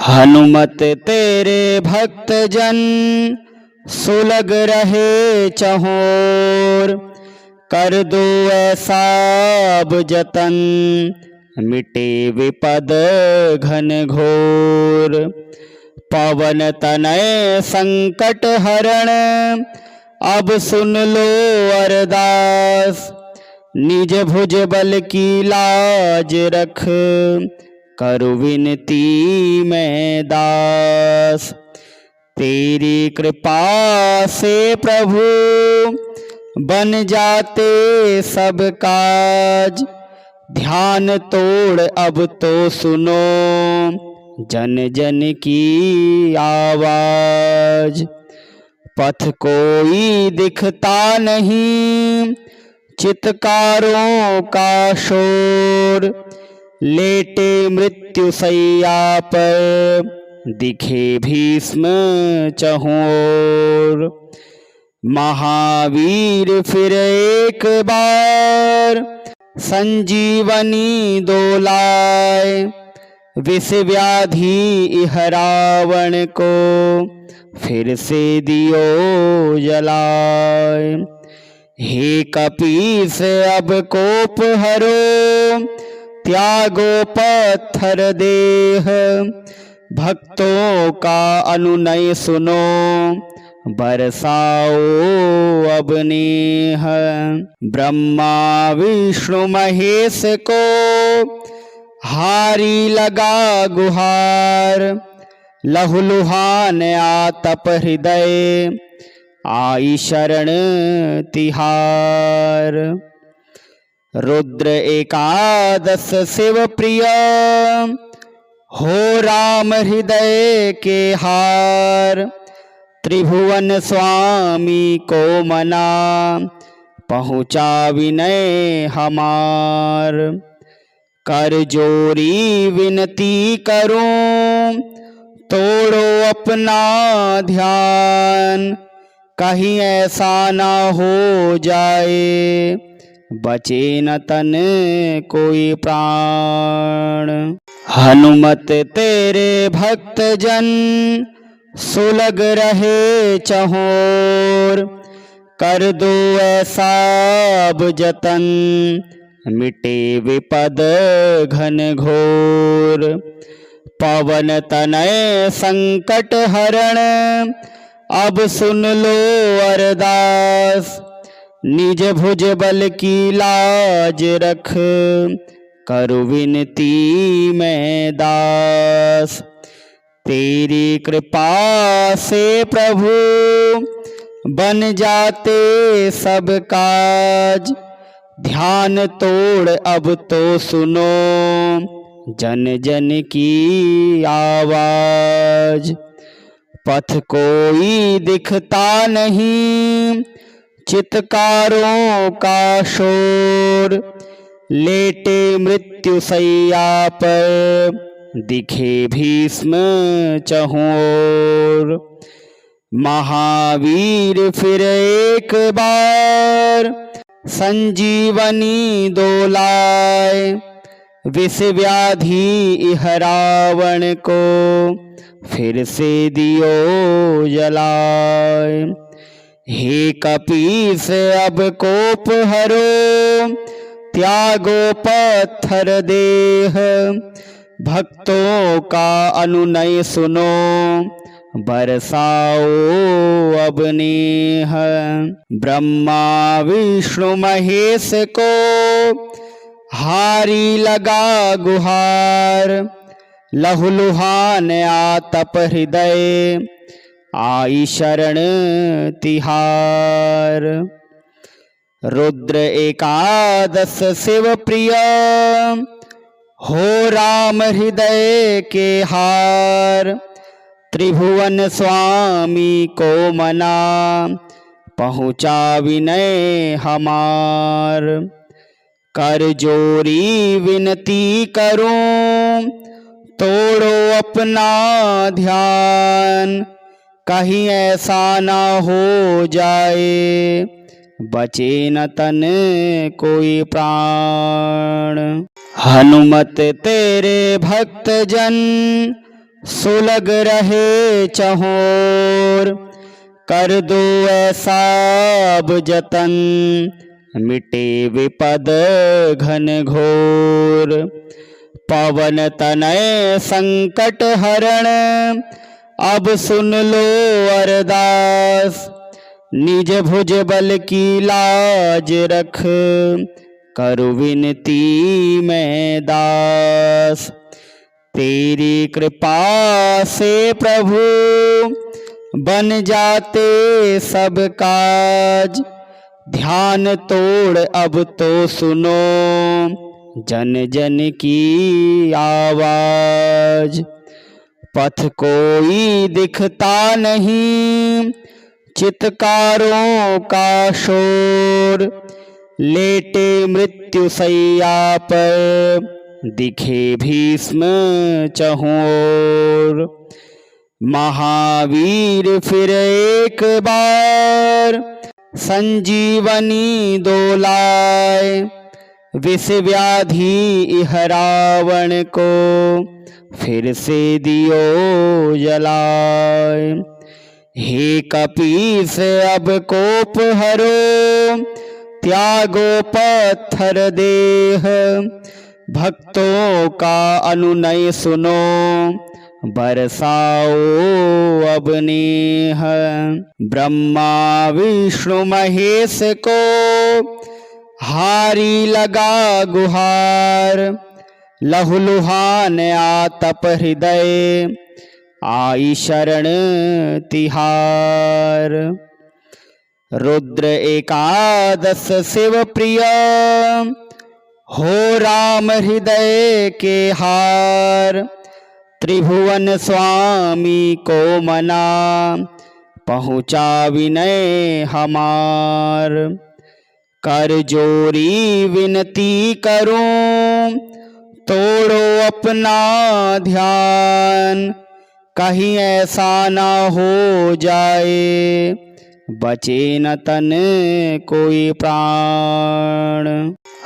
हनुमत तेरे भक्त जन सुलग रहे चहोर। कर दो ऐसा अब जतन मिटे विपद घन घोर। पवन तनय संकट हरण अब सुन लो अरदास। निज भुज बल की लाज रख करु विनती मैं दास। तेरी कृपा से प्रभु बन जाते सब काज। ध्यान तोड़ अब तो सुनो जन जन की आवाज। पथ कोई दिखता नहीं चित्कारों का शोर। लेटे मृत्यु सैया पर दिखे भीष्म चहुओर। महावीर फिर एक बार संजीवनी दोलाए। विष व्याधि इह रावण को फिर से दियो जलाए। हे कपीस अब कोप हरो त्यागो पत्थर देह। भक्तों का अनुनय सुनो बरसाओ अब नेह। ब्रह्मा विष्णु महेश को हारी लगा गुहार। लहुलुहान आतप हृदय आई शरण तिहार। रुद्र एकादश शिव प्रिय हो राम हृदय के हार। त्रिभुवन स्वामी को मना पहुँचा विनय हमार। कर जोरी विनती करूं तोड़ो अपना ध्यान। कहीं ऐसा ना हो जाए बचे न तन कोई प्राण। हनुमत तेरे भक्त जन सुलग रहे चहोर। कर दो ऐसा अब जतन मिटे विपद घन घोर। पवन तनय संकट हरण अब सुन लो अरदास। निज भुज बल की लाज रख करु विनती मैं दास। तेरी कृपा से प्रभु बन जाते सब काज। ध्यान तोड़ अब तो सुनो जन जन की आवाज। पथ कोई दिखता नहीं चित्कारों का शोर। लेटे मृत्यु सैया पर दिखे भीष्म चहुओर। महावीर फिर एक बार संजीवनी दोलाए। विष व्याधि इह रावण को फिर से दियो जलाए। हे कपीस अब कोप हरो त्यागो पत्थर देह। भक्तों का अनुनय सुनो बरसाओ अब नेह। ब्रह्मा विष्णु महेश को हारी लगा गुहार। लहुलुहान आतप हृदय आई शरण तिहार। रुद्र एकादश शिव प्रिय हो राम हृदय के हार। त्रिभुवन स्वामी को मना पहुँचा विनय हमार। कर जोरी विनती करूं तोड़ो अपना ध्यान। कहीं ऐसा ना हो जाए बचे न तन कोई प्राण। हनुमत तेरे भक्त जन सुलग रहे चहोर। कर दो ऐसा अब जतन, मिटे विपद घन घोर। पवन तनय संकट हरण, अब सुन लो अरदास। निज भुज बल की लाज रख, करु विनती मैं दास। तेरी कृपा से प्रभु, बन जाते सब काज। ध्यान तोड़ अब तो सुनो, जन जन की आवाज। पथ कोई दिखता नहीं, चित्कारों का शोर। लेटे मृत्यु सैया पर, दिखे भीष्म चहुओर। महावीर फिर एक बार, संजीवनी दोलाए। विष व्याधि इह रावण को, फिर से दियो जलाए। हे कपीस अब कोप हरो, त्यागो पत्थर देह। भक्तों का अनुनय सुनो, बरसाओ अब नेह। ब्रह्मा विष्णु महेश को, हारी लगा गुहार। लहुलुहान आतप हृदय, आई शरण तिहार। रुद्र एकादश शिव प्रिय, हो राम हृदय के हार। त्रिभुवन स्वामी को मना, पहुँचा विनय हमार। कर जोरी विनती करूं, तोड़ो अपना ध्यान। कहीं ऐसा न हो जाए, बचे न तन कोई प्राण।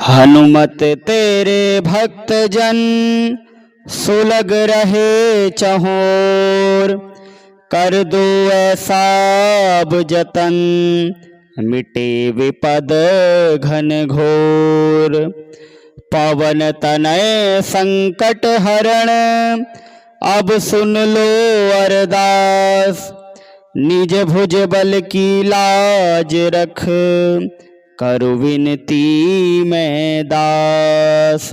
हनुमत तेरे भक्त जन, सुलग रहे चहोर। कर दो ऐसा अब जतन, मिटे विपद घन घोर। पवन तनय संकट हरण, अब सुन लो अरदास। निज भुज बल की लाज रख, करु विनती मैं दास।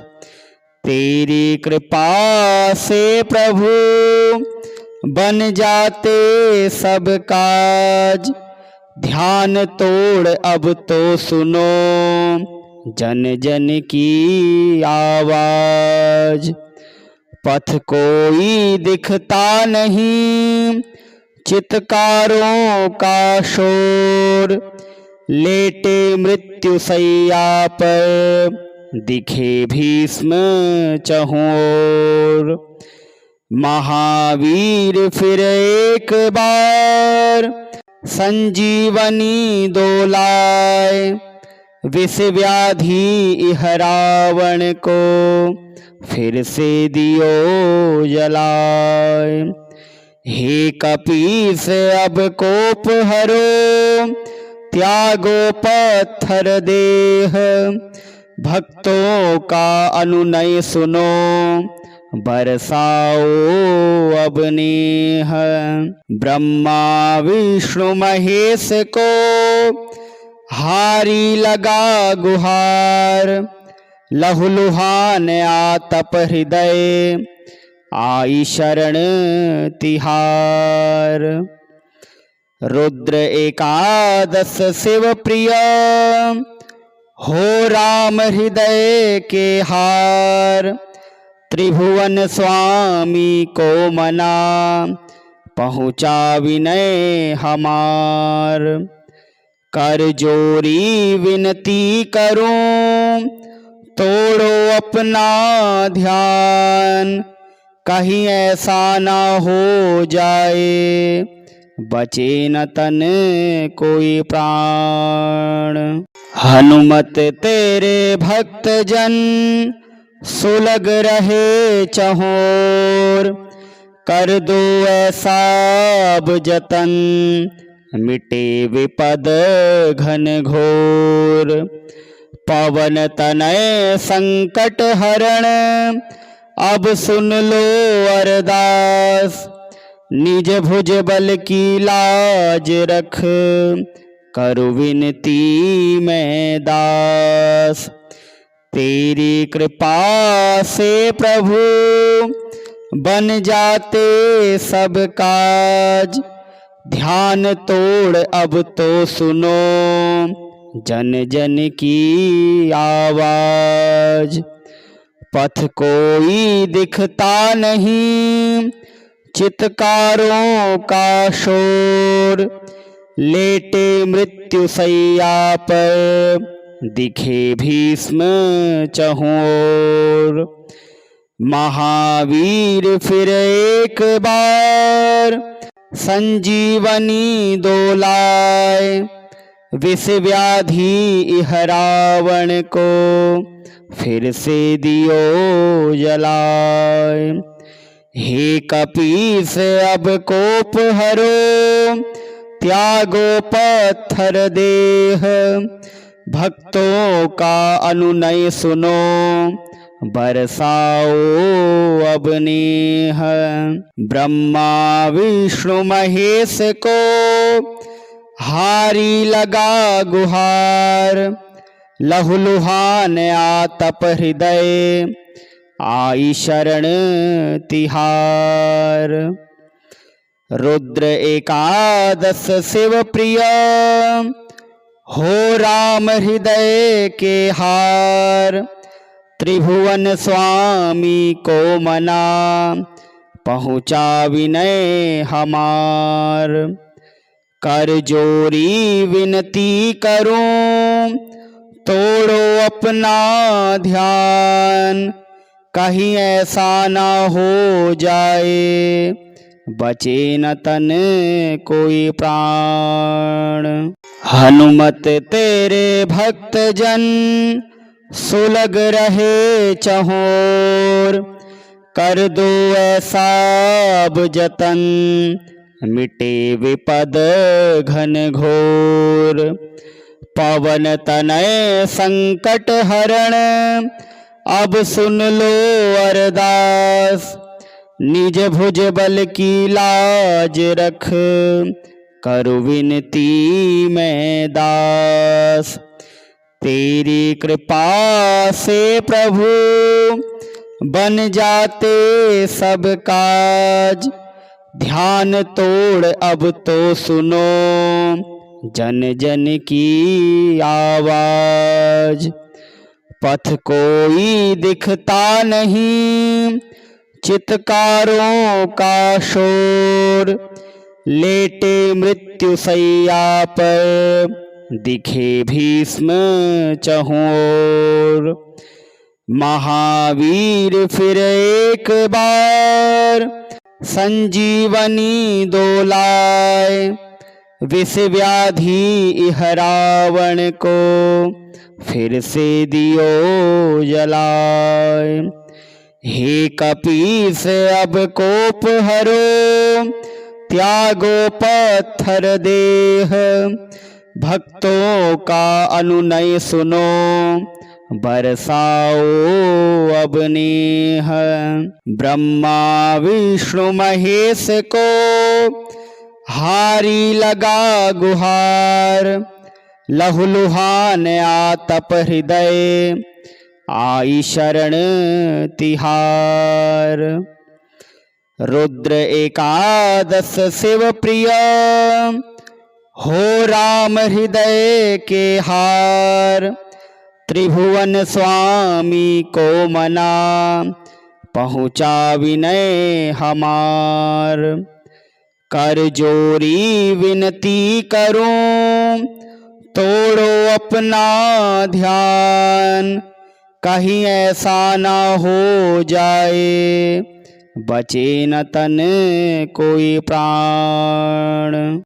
तेरी कृपा से प्रभु, बन जाते सब काज। ध्यान तोड़ अब तो सुनो, जन जन की आवाज। पथ कोई दिखता नहीं, चित्कारों का शोर। लेटे मृत्यु सैया पर, दिखे भीष्म चहुओर। महावीर फिर एक बार, संजीवनी दोलाए। विष व्याधि इह रावण को, फिर से दियो जलाए। हे कपीस अब कोप हरो, त्यागो पत्थर देह। भक्तों का अनुनय सुनो, बरसाओ अब नेह। ब्रह्मा विष्णु महेश को, हारी लगा गुहार। लहुलुहान आतप हृदय, आई शरण तिहार। रुद्र एकादश शिव प्रिय, हो राम हृदय के हार। त्रिभुवन स्वामी को मना, पहुँचा विनय हमार। कर जोरी विनती करूं, तोड़ो अपना ध्यान। कहीं ऐसा न हो जाए, बचे न तन कोई प्राण। हनुमत तेरे भक्त जन, सुलग रहे चहोर। कर दो ऐसा अब जतन, मिटे विपद घन घोर। पवन तनय संकट हरण, अब सुन लो अरदास। निज भुज बल की लाज रख, करु विनती मैं दास। तेरी कृपा से प्रभु बन जाते सब काज। ध्यान तोड़ अब तो सुनो, जन जन की आवाज। पथ कोई दिखता नहीं, चित्कारों का शोर। लेटे मृत्यु सैया पर, दिखे भीष्म चहुओर। महावीर फिर एक बार, संजीवनी दोलाए। विष व्याधि इह रावण को, फिर से दियो जलाए। हे कपीस अब कोप हरो, त्यागो पत्थर देह। भक्तों का अनुनय सुनो, बरसाओ अब नेह। ब्रह्मा विष्णु महेश को, हारी लगा गुहार। लहुलुहान आतप हृदय, आई शरण तिहार। रुद्र एकादश शिव प्रिय, हो राम हृदय के हार। त्रिभुवन स्वामी को मना, पहुँचा विनय हमार। कर जोरी विनती करूं, तोड़ो अपना ध्यान। कहीं ऐसा ना हो जाए, बचे न तन कोई प्राण। हनुमत तेरे भक्त जन, सुलग रहे चहोर। कर दो ऐसा अब जतन, मिटे विपद घन घोर। पवन तनय संकट हरण, अब सुन लो अरदास। निज भुज बल की लाज रख, करु विनती मैं दास। तेरी कृपा से प्रभु बन जाते सब काज। ध्यान तोड़ अब तो सुनो, जन जन की आवाज। पथ कोई दिखता नहीं, चित्कारों का शोर। लेटे मृत्यु सैया पर, दिखे भीष्म चहुओर। महावीर फिर एक बार, संजीवनी दोलाए। विष व्याधि इह रावण को, फिर से दियो जलाए। हे कपीस अब कोप हरो, त्यागो पत्थर देह। भक्तों का अनुनय सुनो, बरसाओ अब नेह। ब्रह्मा विष्णु महेश को, हारी लगा गुहार। लहुलुहान आतप हृदय, आई शरण तिहार। रुद्र एकादश शिव प्रिय, हो राम हृदय के हार। त्रिभुवन स्वामी को मना, पहुँचा विनय हमार। कर जोरी विनती करूं, तोड़ो अपना ध्यान। कहीं ऐसा ना हो जाए, बचे न तन कोई प्राण।